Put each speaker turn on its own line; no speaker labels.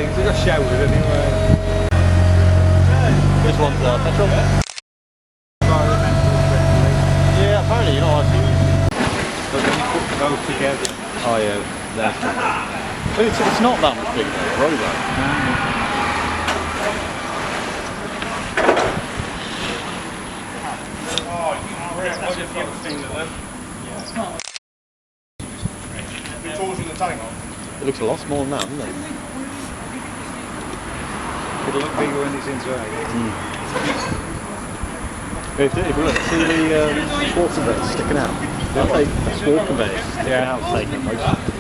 lines, they got shouted anyway.
This one's petrol? Yeah, apparently you're not allowed to use it.
But when you put those together.
Oh yeah, that's good. But it's not that much bigger than a Rayburn. It looks a lot smaller now, doesn't it?
It'll look bigger when it's inside.
If you look, see the sports conveyors sticking out? They'll take sports conveyors sticking out, taking most of it.